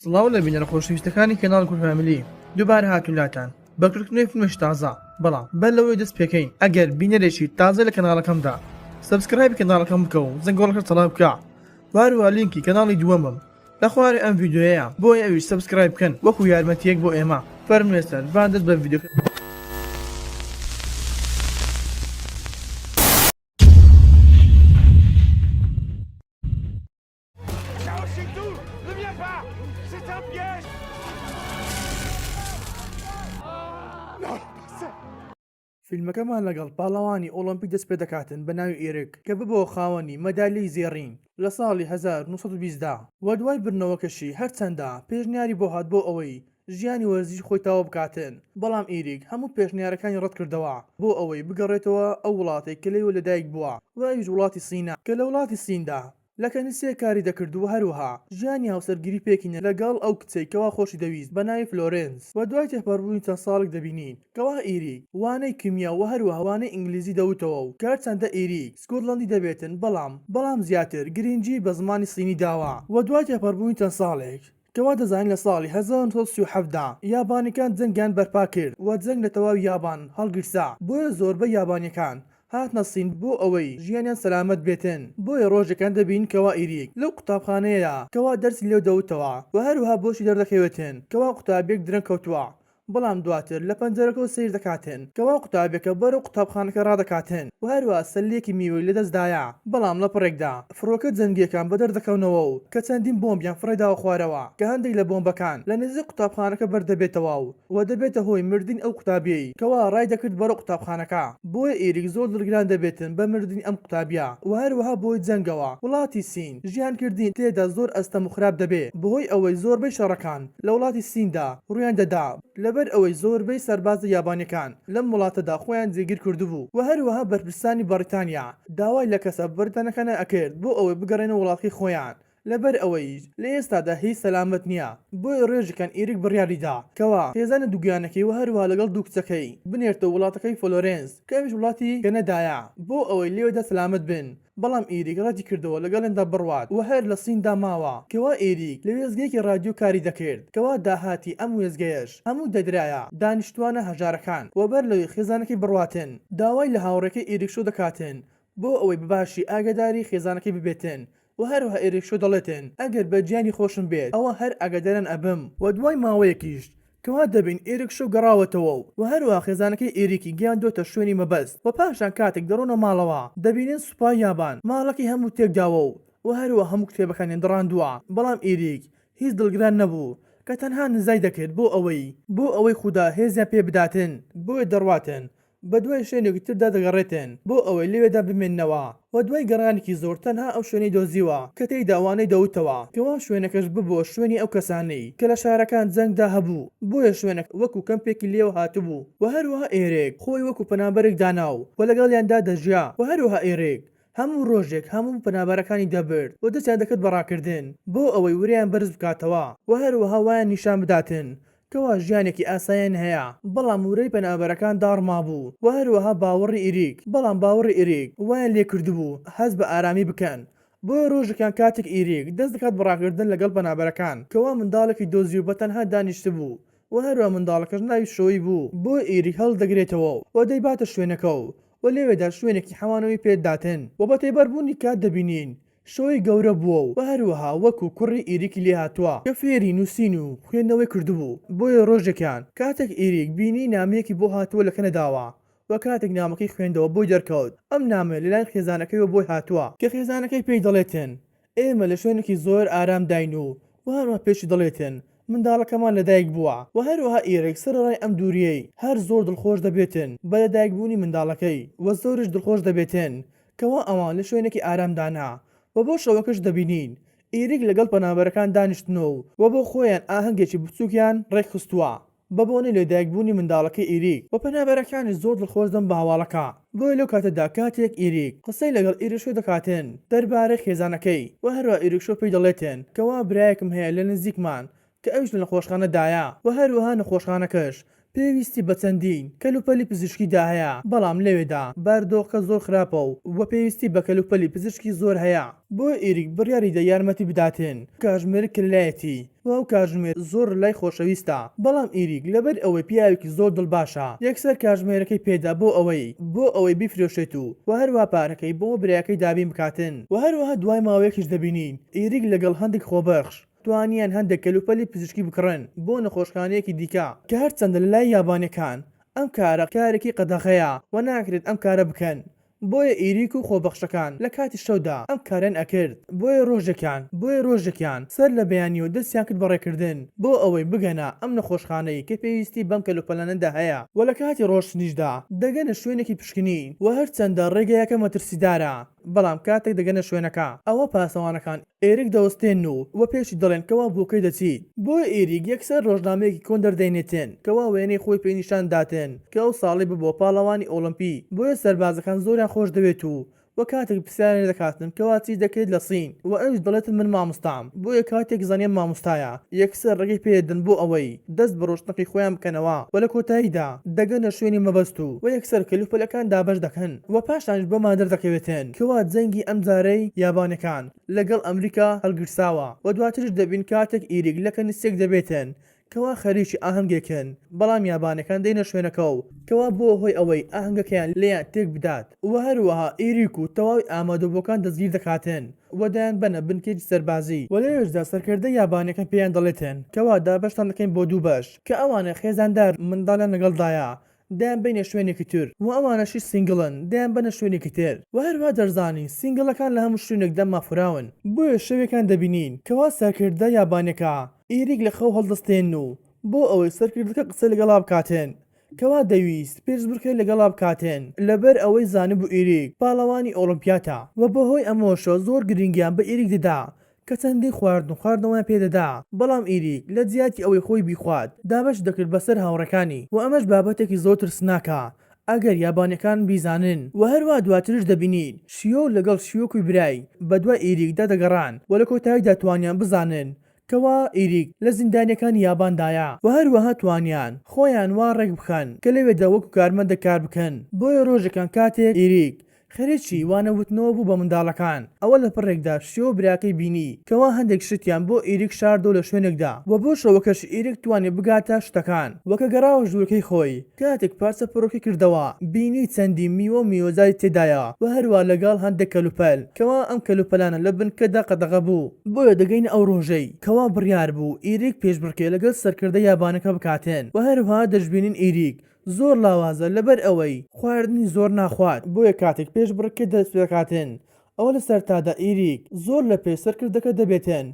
سڵاو لە بینەرە خۆشەویستەکانی کەناڵ کورد فامیلی دووبارە هاتوولاتان بەکردنەوەی فیلمێکی تازە بەڵام بەر لەوەی دەست پێکەین ئەگەر بینەرێکی تازە لە کەناڵەکەمدا سبسکرایب کەناڵەکەم بکە و زەنگۆڵەکە تەڵاب بکە واروها لینکی کەناڵی دووەمم لە خوارێ ئەم ڤیدیۆیە بۆی ئەویش سبسکرایب بکەن وەکو یارمەتیەک بۆ ئێمە فەرمێستەر با دەست بە ڤیدیۆ Ne viens pas! C'est un piège! Non! فیلمەکەمان لەگەڵ پاڵەوانی ئۆلۆمپیک دەست پێ دەکاتن بە ناوی ئێرک کە ببەوە خاوەنی مەدالیی زێڕین لە ساڵی 1920دا وە دوای برنەوەکەشی هەرچەندە پێشنیاری بۆ هات بۆ ئەوەی ژیانی وەرزی خۆی تاوە بکاتن بەڵام ئیریک هەموو پێشنیارەکانی ڕەت کردەوە بۆ ئەوەی بگەڕێتەوە ئەو وڵاتێک کە لەیەوە لەدایک بووە و ئەویش وڵاتی سینە کە لە وڵاتی سیندا لە کەنیسەیە کاری دەکردووە هەروها ژیانی هاوسەرگیری پێکینە لەگەڵ ئەو کچەی کەوا خۆشی دەویست بە ناوی فلۆرنس و دوای تێپەڕبوونی چەند ساڵێک دەبینین کەوا ئیریک وانەی کیمیا و هەروها وانەی ئینگلیزی دەوتەوە و گەرچەندە ئیریک سکۆتڵەندی دەبێتن بەڵام زیاتر گرنگی بە زمانی سینی داوە و دوای تێپەڕبوونی چەند ساڵێک کەوا دەزانین لە ساڵی 1937دا یابانیەکان جەنگیان بەرپا کرد و جەنگ لە تەواوی یابان هەڵگرسا بۆیە زۆربەی یابانیەکان هاتنە سین بۆ ئەوەی ژیانیان سەلامەت بێتن بۆیە ڕۆژەکان دەبین کەوا ئیریک لەو قوتابخانەیە کەوا دەرسی لێو دەوتەوە و هەروها بۆشی دەردەکەوێتن کەوا قوتابێک درەنگ کەوتووە بەڵام دواتر لە پەنجەرەکەەوە سیر دەکاتن کەوا قوتابێکە بەرەو قوتابخانەکە ڕادەکاتن و هەروها سەلێکی میوەی لەدەستدایە بەڵام لە پڕێکدا فڕۆکە جەنگیەکان بەدەردەکەونەوە و کە چەندین بۆمبیان فڕێداوە خوارەوە کە هەندێک لە بۆمبەکان لە نزیک قوتابخانەکە بەردەبێتەوە و دەبێتە هۆی مردین ئەو قوتابیەی کەوا ڕای دەکرد بەرەو قوتابخانەکە بۆیە ئیریک زۆر دڵگران دەبێتن بە مردنی ئەم قوتابیە و هەروەها بۆی جەنگەوە وڵاتی سین ژیانکردین تێدا زۆر ئەستەم و خراپ دەبێت بەهۆی ئەوەی زۆربەی شەڕەکان لە وڵاتی سیندا ڕوویان دەدا لەبەر ئەوەی زۆربەی سەربازە یابانیەکان لەم وڵاتەدا خۆیان جێگیر کردبوو و هەروەها بەرپرسانی بەریتانیا داوای لە کەسە بەریتانەکانە ئەکرد بۆ ئەوەی بگەڕێنە وڵاتی خۆیان لەبەر ئەوەی لە ئێستادا هیچ سەلامەت نییە بۆی ڕێژەکان ئیریک بڕیاریدا کەوا خێزانە دووگیانەکەی و هەروها لەگەڵ دوو کچەکەی بنێرتە وڵاتەکەی فلۆرنس کە ئەویش وڵاتی کەنەدایە بۆ ئەوەی لێوێدا سەلامەت بن بەڵام ئیریک ڕەتی کردەوە لەگەڵێندا بڕوات و هەر لە سیندا ماوە کەوا ئیریک لە وێزگەیەکی رادیۆ کاری دەکرد کەوا داهاتی ئەم وێزگەیەش هەموو دەدرایە دانیشتوانە هەژارەکان وەبەر لەوەی خێزانەکەی بڕواتن داوای لە هاوڕێکەی ئیریک شۆ دەکاتن بۆ ئەوەی بباشی ئاگداری خێزانەکەی ببێتن و هەروها ئێریک شۆ دەڵێتن ئەگەر بە گیانی خۆشم بێت ئەوە هەر ئاگادارن ئەبم و دوای ماوەیەکیش کەوا دەبین ئێریک شۆ گەڕاوەتەوە و هەروها خێزانەکەی ئێریکی گیان دۆتە شوێنی مەبەست و پاشان کاتێک دەڕۆنە ماڵەوە دەبینن سوپای یابان ماڵەکەی هەموو تێکداوە و هەروها هەموو کتێبەکانیان دڕاندووە بەڵام ئێریک هیچ دڵگران نەبوو کە تەنها نزای دەکرد بۆ ئەوەی خوددا هێزیان پێ بداتن بۆیە دەڕواتن بە دوای شوێنێکی تردا دەگەڕێتن بۆ ئەوەی لەوێدا بمێننەوە و دوای گەڕانێکی زۆر تەنها ئەو شوێنەی دۆزیوە کە تێیدا وانەی دەوتەوە کەوا شوێنەکەش ببووە شوێنی ئەو کەسانەی کە لە شارەکان جەنگدا هەبوو بۆیە شوێنەک وەکو کەمپێکی لێوە هاتبوو و هەروەها ئێرێک خۆی وەکو پەنابەرێک داناو و لەگەڵیاندا دەژیا و هەروەها ئێرێک هەموو ڕۆژێک هەموو پەنابەرەکانی دەبرد و دەستیان دەکرد بەڕاکردن بۆ ئەوەی وریان بەرز بکاتەوە و هەروەها وایان نیشان بداتن کەوا ژیانێکی ئاساییان هەیە بەڵام ورەی پەنابەرەکان داڕما بوو و هەروەها باوەڕی ئیریک بەڵام باوەڕی ئیریک وایان لێ کردبوو هەست بە ئارامی بکەن بۆ ڕۆژەکان کاتێک ئیریک دەست دەکات بەڕاکردن لەگەڵ پەنابەرەکان کەوا منداڵێکی دۆزی و بە تەنها دانیشتە بوو و هەروە منداڵەکەش ناوی شۆی بوو بۆ ئیریک هەڵ دەگرێتەوە و دەیباتە شوێنەکە و لێوێدا شوێنێکی حەوانەوەی پێداتن و بە تێبەربوونی کات دەبینین شۆی گەورە بووە و هەروەها وەکو کوڕی ئیریکی لێ هاتووە کە فێری نووسین و خوێندنەوەی کردبوو بۆیە ڕۆژێکیان کاتێک ئیریک بینی نامەیەکی بۆ هاتووە لە کەنەداوە و کاتێک نامەکەی خوێندەوە بۆی دەرکەوت ئەم نامە لەلایەن خێزانەکەیەوە بۆی هاتووە کە خێزانەکەی پێی دەڵێتن ئێمە لە شوێنێکی زۆر ئارام داین و هەروە پێشی دەڵێتن منداڵەکەمان لەدایک بووە و هەروەها ئیریک سەرڕای ئەم دووریەی هەر زۆر دڵخۆش دەبێتن بە لەدایکبوونی منداڵەکەی و زۆرش دڵخۆش دەبێتن کەوا ئەوان لە شوێنێکی ئارامدانا و بۆ شەوەکەش دەبینین ئیریک لەگەڵ پەنابەرەکان دانیشتنەوە و بۆ خۆیان ئاهەنگێکی بچووکیان ڕێکخستووە بە بۆنەی لەدایکبوونی منداڵەکەی ئیریک و پەنابەرەکانی زۆر دڵخۆش دەم بە هەواڵەکە بۆی لەو کاتەدا کاتێک ئیریک قسەی لەگەڵ ئیریشۆ دەکاتن دەربارەی خێزانەکەی و هەروە ئیریکشۆ پێی دەڵێتن کەوا برایەکم هەیە لە نزیکمان کە ئەوش لە نەخۆشخانەدایە و هەروەها نەخۆشخانەکەش پێویستی بە چەندین کەلوپەلی پزیشکیدا هەیە بەڵام لەوێدا باردۆخەکە زۆر خراپە و پێویستی بە کەلوپەلی پزیشکی زۆر هەیە بۆ ئێریک بڕیاریدا یارمەتی بداتێن کاژمێر کللایەتی و ئەو کاژمێر زۆر لای خۆشەویستە بەڵام ئێریک لەبەر ئەوەی پیاوێکی زۆر دڵباشە یەکسەر کاژمێرەکەی پێدا بۆ ئەوەی بیفرۆشێت و هەروە پارەکەی بۆ برایەکەی دابین بکاتن و هەروەها دوای ماوەیەکیش دەبینین ئێریک لەگەڵ هەندێک خۆبەخش توانیان هەندێک کەلوپەلی پزیشکی بکڕن بۆ نەخۆشخانەیەکی دیکە کە هەرچەندە لە لای یابانیەکان ئەم کارە کارێکی قەدەغەیە و ناکرێت ئەم کارە بکەن بۆیە ئێریک و خۆبەخشەکان لە کاتی شەودا ئەم کارێن ئەکرد بۆیە ڕۆژێکیان سەر لە بەیانی و دەستیان کرد بەڕێکردن بۆ ئەوەی بگەنە ئەم نەخۆشخانەی کە پێویستی بەم کەلوپەلانەدا هەیە و لە کاتی ڕۆژنیشدا دەگەنە شوێنێکی پشکنین و هەرچەندە ڕێگەیەکە مەترسیدارە بەڵام کاتێک دەگەنە شوێنەکە ئەوە پاسەوانەکان ئێریک دەوەستێن و پێشی دەڵێن کەوا بۆکەی دەچیت بۆیە ئێریک یەکسەر ڕۆژنامەیەکی کۆن دەردەینێتن کەوا وێنەی خۆی پێی نیشان داتن کە ئەو ساڵی ببۆ پاڵەوانی ئۆلمپی بۆیە سەربازەکان زۆریان خۆش دەوێت و کاتێک پرسیارێ دەکاتن کەوا چی دەکەیت لە سین و ئەوش دەڵێتن من مامۆستام بۆیە کاتێک زانیم مامۆستایە یەکسەر ڕێگەی پێدن بۆ ئەوەی دەست بە ڕۆشنەقی خۆیان بکەنەوە و لە کۆتاییدا دەگەنە شوێنی مەبەست و یەکسەر کەلوپەلەکان دابەش دەکەن و پاشانش بە مادەر دەکەوێتن کەوا جەنگی ئەم جارەی یابانەکان لەگەڵ ئەمریکا هەڵگرساوە و دواترش دەبین کاتێک ئێریک لە کەنیسێک دەبێتن کەوا خەریکی ئاهەنگێکن بەڵام یابانەکان دێنە شوێنەکە و کەوا بۆ هۆی ئەوەی ئاهەنگەکەیان لێیان تێک بدات و هەروەها ئێریک و تەواوی ئامادەبووەکان دەستگیر دەکاتن وەدایان بنە بنکێکی سەربازی و لەوێشدا سەرکردە یابانەکان پێیان دەڵێتن کەوا دابەشتان دەکەین بۆ دوو بەش کە ئەوانە خێزاندار منداڵیان لەگەڵدایە دایان بینە شوێنێکی تر و ئەوانەشی سینگڵن دایان بنە شوێنێکی تر و هەروە دەرزانی سینگڵەکان لە هەموو شوێنێکدا مافراون بۆیە شەوێکان دەبینین کەوا سەرکردە یابانەکە ئێریک لە خەو هەڵدەستێن و بۆ ئەوەی سەرکردەکە قسە لەگەڵا بکاتێن کەوا دەویست پێشبڕکەی لەگەڵا بکاتێن لەبەر ئەوەی زانبوو ئێریک پاڵەوانی ئۆلمپیاتە و بەهۆی ئەمەشە زۆر گرنگیان بە ئێریک دەدا کە چەندی خواردنەوەیان پێدەدا بەڵام ئێریک لە جیاتی ئەوەی خۆی بیخوات دابەش دەکرد بەسەر هاوڕەکانی و ئەمەش بابەتێکی زۆر ترسناکە ئەگەر یابانەکان بیزانن و هەروە دواترش دەبینین شیۆ لەگەڵ شیۆکوی برای بە دوای ئێریکدا دەگەڕان و لە کۆتاییدا توانیان بزانن کەوا ئێریک لە زیندانیەکانی یاباندایە و هەروەها توانیان خۆیان وا ڕێک بخەن کە لەوێدا وەکو کارمەندە کار بکەن بۆیە ڕۆژەکان کاتێک ئێریک خەرێکی وانەوتنەوە بوو بە منداڵەکان ئەوە لە پڕێکدا شیۆ براکەی بینی کەوا هەندێک شتیان بۆ ئێریک شاردۆ لە شوێنێکدا و بۆ شەوەکەش ئێریک توانێت بگاتە شتەکان وەکە گەڕاوە ژوورەکەی خۆی کاتێک پارچە پڕۆکی کردەوە بینی چەندی میوە میوەزای تێدایە و هەروە لەگەڵ هەندێک کەلوپەل کەوا ئەم کەلوپەلانە لە بنکەدا قەدەغە بوو بۆیە دەگەین ئەو ڕۆژەی کەوا بڕیار بوو ئێریک پێشبڕکێ لەگەڵ سەرکردە یابانەکە بکاتێن و هەروەها دەشبینین ئێریک زۆر لاوازە لەبەر ئەوەی خواردنی زۆر ناخوات بۆیە کاتێک پێش بڕکێ دەست دەکاتن ئەوە لە سەرتادا ئێریک زۆر لە پێش سەرکردەکە دەبێتن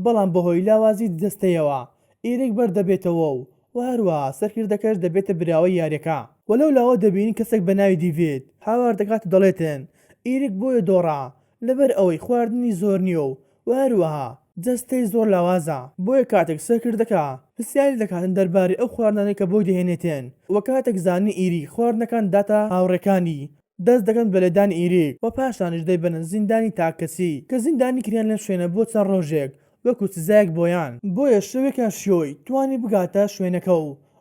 بەڵام بەهۆی لاوازی دەستەیەوە ئێریک بەردەبێتەوە و هەروە سەرکردەکەش دەبێتە براوەی یاریەکە وەلەو لاوە دەبینین کەسێک بە ناوی دیڤید هاوار دەکات دەڵێتن ئێریک بۆیە دۆڕا لەبەر ئەوەی خواردنی زۆر نییە و هەروەها جەستەی زۆر لاوازە بۆیە کاتێک سەرکردەکە پرسیاری دەکاتن دەربارەی ئەو خواردنانەی کە بۆی دەهێنێتێن و کاتێک زانی ئێریک خواردنەکان داتە هاوڕێکانی دەست دەکەن بە لەدان ئێریک و پاشانش دەیبەنن زیندانی تاکەسی کە زیندانی کریان لەم شوێنە بۆ چەند ڕۆژێک وەکو سزایەک بۆیان بۆیە شەوێکیان شیۆی توانی بگاتە شوێنەکە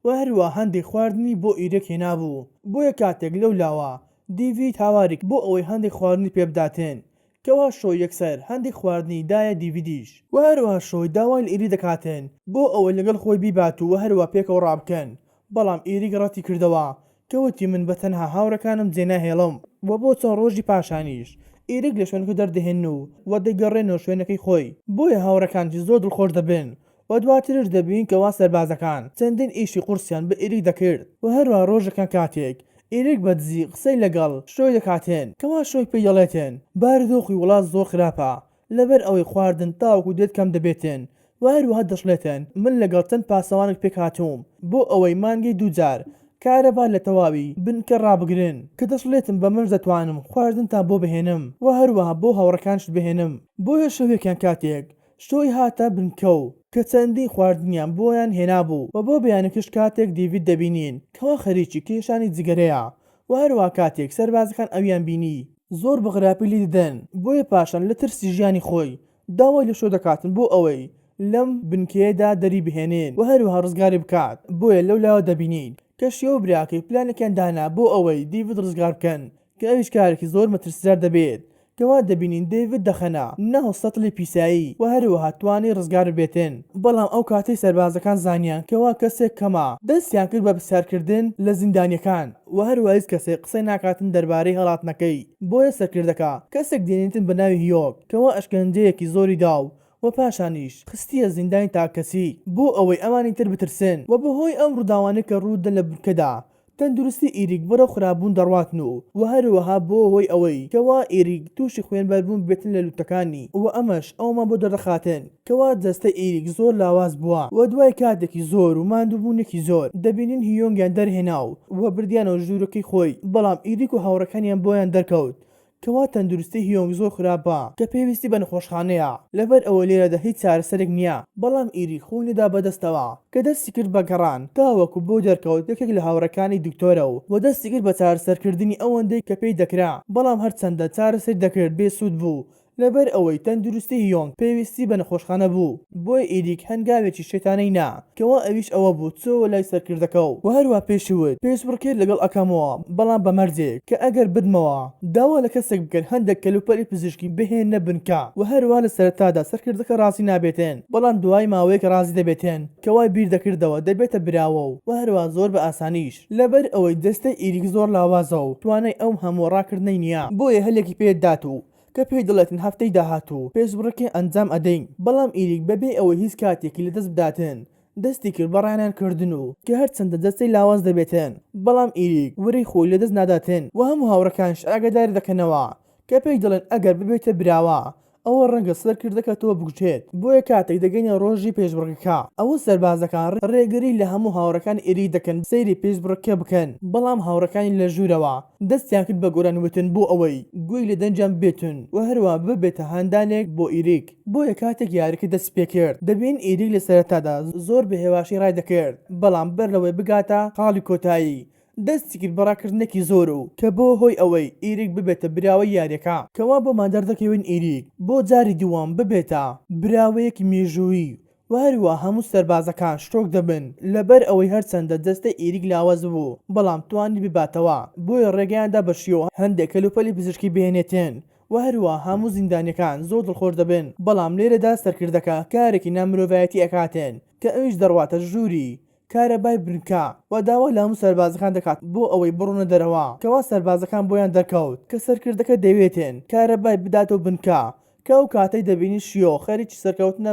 و هەروە هەندێک خواردنی بۆ ئێریک هێنابوو بۆیە کاتێک لەو لاوە دیڤید هاوارێک بۆ ئەوەی هەندێک خواردنی پێ بداتێن کەوا شۆی یەکسەر هەندێک خواردنی دایە دیڤیدیش و هەروە شۆی داوای لە ئێری دەکاتن بۆ ئەوەی لەگەڵ خۆی بیبات و هەروە پێکەوە ڕابکەن بەڵام ئێریک ڕەتی کردەوە کەوتی من بە تەنها هاوڕەکانم جێناهێڵم و بۆ چەند ڕۆژی پاشانیش ئێریک لە شوێنەکە دەردەهێن و دەیگەڕێنەوە شوێنەکەی خۆی بۆیە هاوڕەکانجی زۆر دڵخۆش دەبن و دواترش دەبین کەوا سەربازەکان چەندین ئیشی قورسیان بە ئێریک دەکرد و هەروە ڕۆژەکان کاتێک ئێریک بەدزی قسەی لەگەڵ شۆی دەکاتێن کەوا شۆی پێی دەڵێتێن بارودۆخی وڵات زۆر خراپە لەبەر ئەوەی خواردن تاوەکو دێت کەم دەبێتن و هەروەها دەشڵێتن من لەگەڵ چەند پاسەوانێک پێک هاتووم بۆ ئەوەی مانگی دووجار کارەبا لە تەواوی بنکە ڕابگرن کە دەشڵێتم بە منش دەتوانم خواردنتان بۆ بهێنم و هەروەها بۆ هاوڕەکانش بهێنم بۆیە شەوێکیان کاتێک شۆی هاتە بنکە و کە چەندی خواردنیان بۆیان هێنابوو و بۆ بەیانەکەش کاتێک دیڤید دەبینین کەوا خەریکی کێشانی جگەرەیە و هەروە کاتێک سەربازەکان ئەویان بینی زۆر بەغراپی لی دەدەن بۆیە پاشان لە ترسی ژیانی خۆی داوای لە شۆ دەکاتن بۆ ئەوەی لەم بنکەیەدا دەری بهێنێن و هەروەها ڕزگاری بکات بۆیە لەو لاوە دەبینین کەشیەوە براکەی پلانێکیان دانا بۆ ئەوەی دیڤید ڕزگار بکەن کە ئەویش کارێکی زۆر مەترسیدار دەبێت کەوا دەبینین دیڤید دەخەنە نەهۆ سەتڵی پیسایی و هەروەها توانی ڕزگار بێتن بەڵام ئەو کاتەی سەربازەکان زانیان کەوا کەسێک کەما دەستیان کرد بە بەسیارکردن لە زیندانیەکان و هەروە هیچ کەسێک قسەی ناکاتن دەربارەی هەڵاتنەکەی بۆیە سەرکردەکە کەسێک دێنێتن بە ناوی هیۆک کەوا ئەشکەنجەیەکی زۆری داو و پاشانیش خستیە زیندانی تاکەسی بۆ ئەوەی ئەمانی تر بترسن و بەهۆی ئەم ڕووداوانە کە ڕوودە لە بنکەدا تەندروستی ئیریک بەرەو خراببوون دەڕواتن و هەروەها بۆ هۆی ئەوەی کەوا ئیریک تووشی خوێنبەربوون بێتن لە لوتەکانی و ئەمەش ئەومان بۆ دەردەخاتن کەوا جەستە ئیریک زۆر لاواز بووە و دوای کاتێکی زۆر و ماندووبوونێکی زۆر دەبینین هیۆنگیان دەرهێناو و بردیانەوە ژوورەکەی خۆی بەڵام ئیریک و هاوڕەکانیان بۆیان دەرکەوت کەوا تەندروستی هیۆنگ زۆر خراپە کە پێویستی بە نەخۆشخانەیە لەبەر ئەوە لێرەدا هیچ چارەسەرێک نییە بەڵام ئیریک خۆی نەدا بەدەستەوە کە دەستی کرد بە گەڕان تاوەکو بۆ دەرکەوت یەکێک لە هاوڕەکانی دکتۆرە و دەستی کرد بە چارەسەرکردنی ئەوەندەی کە پێی دەکرا بەڵام هەرچەندە چارەسەر دەکرد بێسوود بوو لەبەر ئەوەی تەندروستی هیۆنگ پێویستی بە نەخۆشخانە بوو بۆی ئیریک هەنگاوێکی شێتانەی نا کەوا ئەویش ئەوە بوو چۆوە لای سەرکردەکە و هەروە پێشوت پێشبڕکێت لەگەڵ ئەکەمەوە بەڵام بە مەرجێک کە ئەگەر بدمەوە داوا لە کەسێک بکەن هەندێک کەلوپەری پزیشکی بهێنە بنکە و هەروە لە سەرەتادا سەرکردەکە ڕازی نابێتن بەڵام دوای ماوەیەک ڕازی دەبێتن کەوای بیر دەکردەوە دەبێتە براوە و هەروە زۆر بە ئاسانیش لەبەر ئەوەی دەستەی ئیریک زۆر لاوازە و توانای ئەو هەموو ڕاکردنەی نییە بۆیە هەلێکی پێدات و کە پێی دەڵێتن هەفتەی داهاتوو پێشبڕکێ ئەنجام ئەدەین بەڵام ئیریک بەبێ ئەوەی هیچ کاتێکی لەدەست بداتن دەستی کرد بە ڕانیان کردن و کە هەرچەندە دەستەی لاواز دەبێتن بەڵام ئیریک وەرەی خۆی لەدەست ناداتن و هەموو هاوڕەکانش ئاگاداری دەکەنەوە کە پێی دەڵێن ئەگەر ببێتە براوە ئەوە ڕەنگە سەرکردەکەتەوە بگوچێت بۆیە کاتێک دەگەینە ڕۆژی پێشبڕکەکە ئەوە سەربازەکان ڕێگەری لە هەموو هاوڕەکان ئێری دەکەن سەیری پێشبڕکە بکەن بەڵام هاوڕەکانی لە ژوورەوە دەستیان کرد بە گۆرانوتن بۆ ئەوەی گوێی لە دەنجام بێتن و هەروە ببێتە هاندانێک بۆ ئیریک بۆیە کاتێک یاریکە دەست پێ کرد دەبین ئیریک لە سەرەتادا زۆر بەهێواشی ڕای دەکرد بەڵام بەر لەوەی بگاتە قاڵی کۆتایی دەستی کرد بەڕاکردنێکی زۆر و کە بۆ هۆی ئەوەی ئیریک ببێتە براوەی یاریەکە کەوا بۆمان دەردەکەوین ئیریک بۆ جاری دووەم ببێتە براوەیەکی مێژوویی و هەروە هەموو سەربازەکان شتۆک دەبن لەبەر ئەوەی هەرچەندە دەستەی ئیریک لاواز بوو بەڵام توانی بباتەوە بۆیە ڕێگەیاندا بەشیەوە هەندێک کەلوپەلی پزیشکی بهێنێتن و هەروە هەموو زیندانیەکان زۆر دڵخۆش دەبن بەڵام لێرەدا سەرکردەکە کارێکی نامرۆڤایەتی ئەکاتن کە ئەویش دەڕواتە ژووری کارەبای بنکە و داوا لە هەموو سەربازەکان دەکات بۆ ئەوەی بڕۆنە دەرەوە کەوا سەربازەکان بۆیان دەرکەوت کە سەرکردەکە دەوێتن کارەبای بداتەوە بنکە کە ئەو کاتەی دەبینی شیۆ خەریکی سەرکەوتنە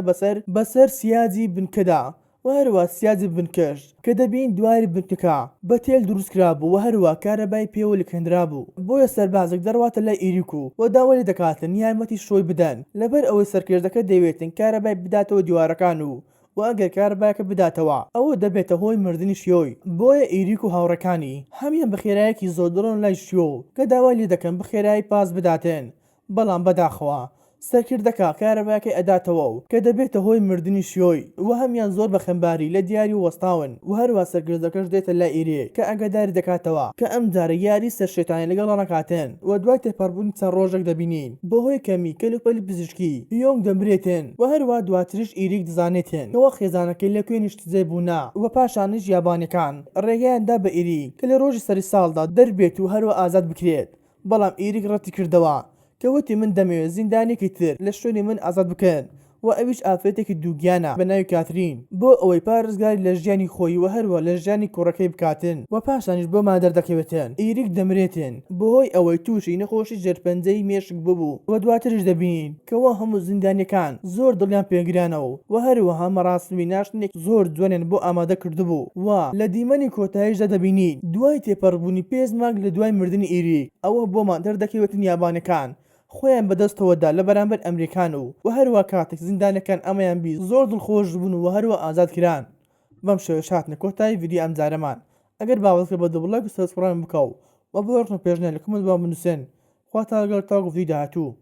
بەسەر سیاجی بنکەدا و هەروە سیاجی بنکەش کە دەبین دوای بنکەکە بە تێل دروستکرا بوو و هەروە کارەبای پێوە لکەندرا بوو بۆیە سەربازێک دەڕواتە لای ئیریک و داوای دەکاتن یارمەتی شۆی بدەن لەبەر ئەوەی سەرکردەکە دەوێتن کارەبای بداتەوە دیوارەکان و ئەگەر کارەبایەکە بداتەوە ئەوە دەبێتە هۆی مردنی شیۆی بۆیە ئیریک و هاوڕەکانی هەمیان بەخێرایەکی زۆر دڕۆن لای شیۆ کە داوای لێ دەکەن بخێرایی پاس بداتن بەڵام بەداخەوە سەرکردەکە کارەبایەکەی ئەداتەوە و کە دەبێتە هۆی مردنی شیۆی و هەمیان زۆر بە خەمباری لە دیاری وەستاون و هەروە سەرکردەکەش دێتە لای ئیریک کە ئەگەداری دەکاتەوە کە ئەم جارە یاری سەر شێتانی لەگەڵ نەکاتن و دوای تێپەڕبوونی چەند ڕۆژێک دەبینین بەهۆی کەمی کەلوپەلی پزیشکی هیۆنگ دەمرێتن و هەروە دواتریش ئیریک دەزانێتن کەوە خێزانەکەی لە کوێنی شتجێ بوونا و پاشانیش یابانەکان ڕێگەیاندا بە ئیریک کە لە ڕۆژی سەری ساڵدا دەربێت و هەروە ئازاد بکرێت بەڵام ئیریک ڕەتی کردەوە کەوتی من دەمەوێت زیندانێکی تر لە شوێنی من ئازاد بکەن و ئەویش ئافرەتێکی دووگیانە بە ناوی کاترین بۆ ئەوەی پارێزگاری لە ژیانی خۆی و هەروە لە ژیانی کوڕەکەی بکاتن و پاشانیش بۆمان دەردەکەوێتن ئیریک دەمرێتن بەهۆی ئەوەی تووشی نەخۆشی ژێرپەنجەی مێشک ببوو و دواتریش دەبین کەوا هەموو زیندانیەکان زۆر دڵیان پێگرانەوە و هەروەها مەراسمی ناشتنێک زۆر جوانێن بۆ ئامادە کردبوو و لە دیمەنی کۆتاییشدا دەبینین دوای تێپەڕبوونی پێنج مانگ لە دوای مردنی ئیریک ئەوە بۆمان دەردەکەوێتن یابانەکان خۆیان بەدەستەوەدا لە بەرامبەر ئەمریکان و هەروە کاتێک زیندانەکان ئەمەیان بی زۆر دڵخۆش بوون و هەروە ئازاد کران بەم شێوە هاتنە کۆتایی ڤیدیۆ ئەم جارەمان ئەگەر باوەڕکە بە دووبڵایک و سەبسکرایب بکەو و بۆ پێشنیار لە کۆمنت بنووسن خوا تا لەگەڵ تاوەکو ڤیدیۆ داهاتوو.